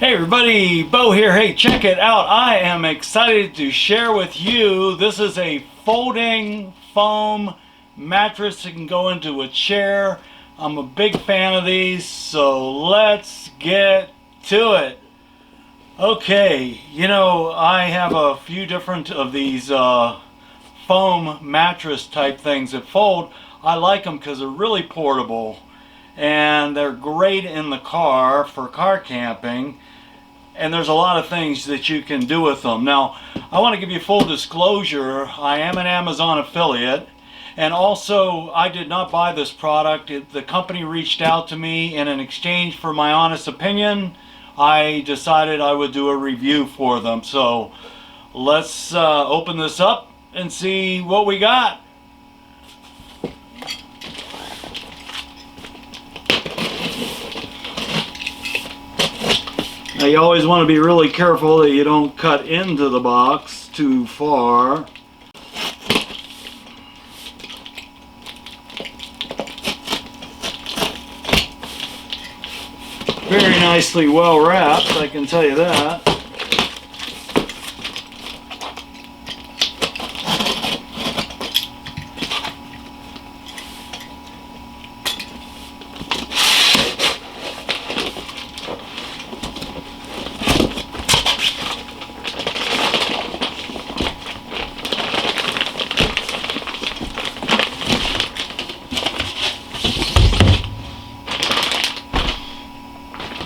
Hey everybody, Bo here. Hey, check it out. I am excited to share with you. This is a folding foam mattress that can go into a chair. I'm a big fan of these, so let's get to it. Okay, I have a few different of these foam mattress type things that fold. I like them because they're really portable and they're great in the car for car camping. And there's a lot of things that you can do with them. Now, I want to give you full disclosure. I am an Amazon affiliate, and also I did not buy this product. The company reached out to me, and in exchange for my honest opinion, I decided I would do a review for them. So let's open this up and see what we got. Now you always want to be really careful that you don't cut into the box too far. Very nicely well wrapped, I can tell you that.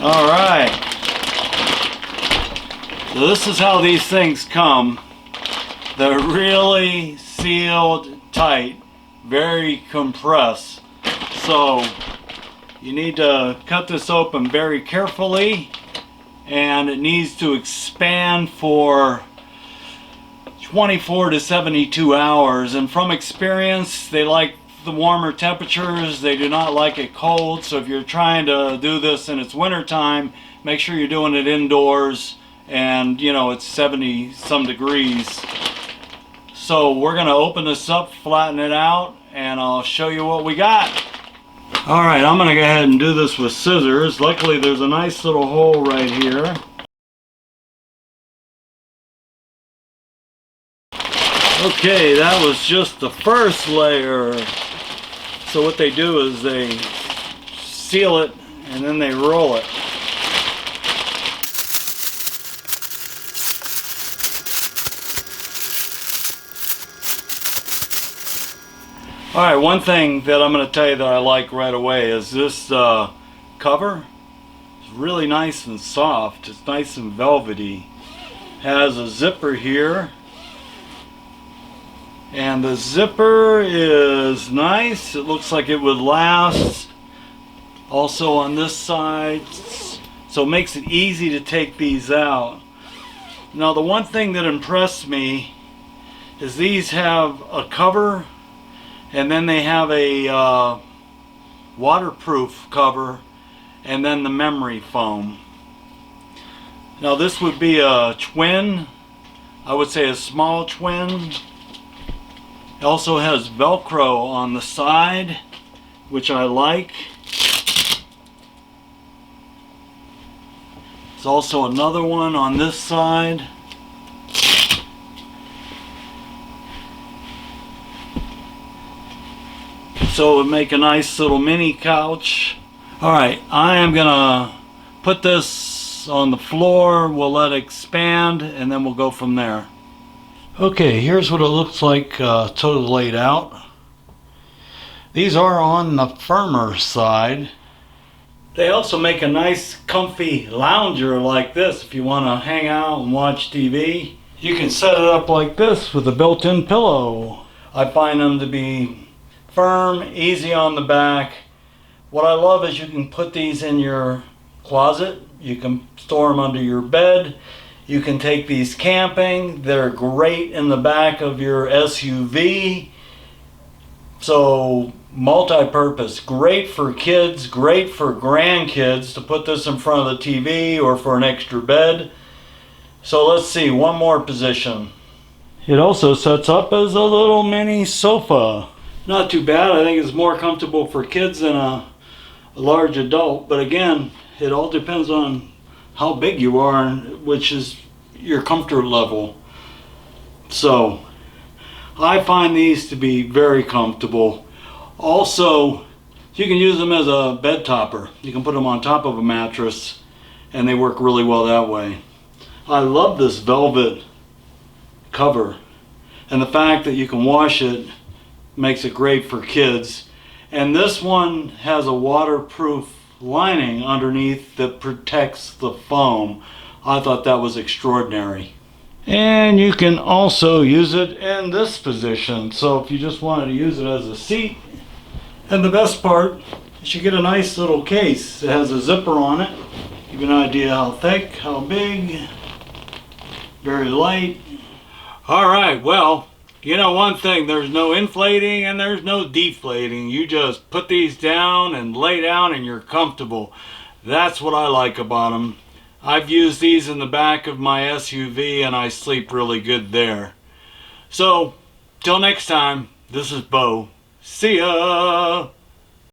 Alright, so this is how these things come. They're really sealed tight, very compressed. So you need to cut this open very carefully, and it needs to expand for 24 to 72 hours. And from experience, they like the warmer temperatures. They do not like it cold. So if you're trying to do this and it's winter time, make sure you're doing it indoors and it's 70 some degrees. So we're going to open this up, flatten it out, and I'll show you what we got. Alright, I'm going to go ahead and do this with scissors. Luckily there's a nice little hole right here. Okay, that was just the first layer. So what they do is they seal it and then they roll it. Alright, one thing that I'm going to tell you that I like right away is this cover. It's really nice and soft. It's nice and velvety. Has a zipper here. And the zipper is nice. It looks like it would last. Also on this side. So it makes it easy to take these out. Now the one thing that impressed me is these have a cover and then they have a waterproof cover and then the memory foam. Now this would be a twin. I would say a small twin. It also has Velcro on the side, which I like. There's also another one on this side. So it would make a nice little mini couch. Alright, I am going to put this on the floor. We'll let it expand and then we'll go from there. Okay, here's what it looks like totally laid out. These are on the firmer side. They also make a nice comfy lounger like this if you want to hang out and watch TV. You can set it up like this with a built-in pillow. I find them to be firm, easy on the back. What I love is you can put these in your closet. You can store them under your bed. You can take these camping. They're great in the back of your SUV. So multi-purpose. Great for kids, great for grandkids to put this in front of the TV or for an extra bed. So let's see, one more position. It also sets up as a little mini sofa. Not too bad. I think it's more comfortable for kids than a large adult. But again, it all depends on how big you are, which is your comfort level. So I find these to be very comfortable. Also, you can use them as a bed topper. You can put them on top of a mattress and they work really well that way. I love this velvet cover, and the fact that you can wash it makes it great for kids. And this one has a waterproof lining underneath that protects the foam. I thought that was extraordinary. And you can also use it in this position. So if you just wanted to use it as a seat. And the best part is you get a nice little case. It has a zipper on it. Give you an idea how thick, how big, very light. All right, well, you know one thing, there's no inflating and there's no deflating. You just put these down and lay down and you're comfortable. That's what I like about them. I've used these in the back of my SUV and I sleep really good there. So, till next time, this is Bo. See ya!